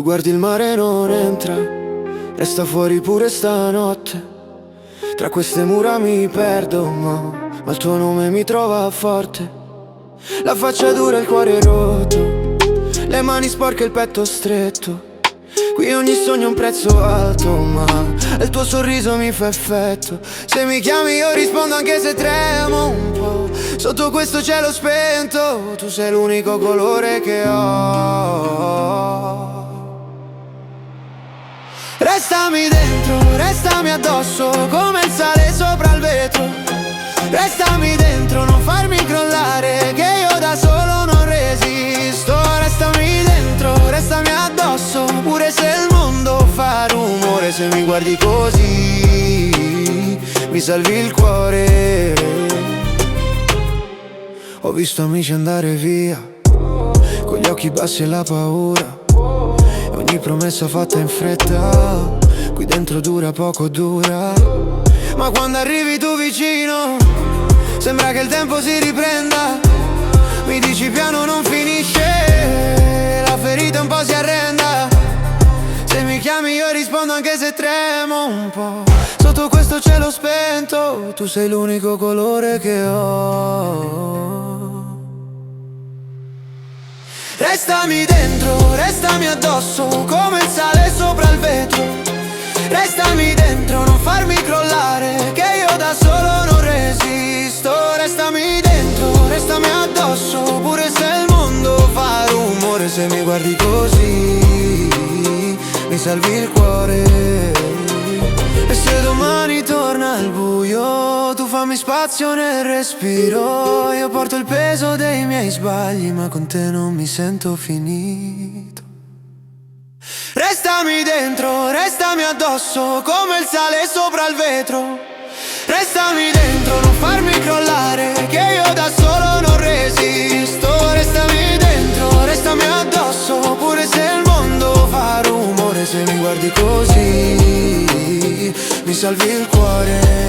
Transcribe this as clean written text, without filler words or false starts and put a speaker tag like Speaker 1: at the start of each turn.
Speaker 1: Tu guardi il mare e non entra, resta fuori pure stanotte. Tra queste mura mi perdo, ma il tuo nome mi trova forte. La faccia dura, il cuore rotto, le mani sporche, il petto stretto. Qui ogni sogno ha un prezzo alto, ma il tuo sorriso mi fa effetto. Se mi chiami io rispondo anche se tremo un po'. Sotto questo cielo spento, tu sei l'unico colore che ho. Restami dentro, restami addosso, come il sale sopra il vetro. Restami dentro, non farmi crollare, che io da solo non resisto. Restami dentro, restami addosso, pure se il mondo fa rumore. Se mi guardi così, mi salvi il cuore. Ho visto amici andare via, con gli occhi bassi e la paura. Ogni promessa fatta in fretta, qui dentro dura poco dura. Ma quando arrivi tu vicino, sembra che il tempo si riprenda. Mi dici piano non finisce, la ferita un po' si arrenda. Se mi chiami io rispondo anche se tremo un po'. Sotto questo cielo spento, tu sei l'unico colore che ho. Restami dentro, restami addosso, come il sale sopra il vetro. Restami dentro, non farmi crollare, che io da solo non resisto. Restami dentro, restami addosso, pure se il mondo fa rumore. Se mi guardi così, mi salvi il cuore. E se domani torna il buio, tu fammi spazio nel respiro. Io porto il peso dei miei sbagli, ma con te non mi sento finito. Restami dentro, restami addosso, come il sale sopra il vetro. Restami dentro, non farmi crollare, che io da solo non resisto. Restami dentro, restami addosso, pure se il mondo fa rumore. Se mi guardi così, mi salvi il cuore.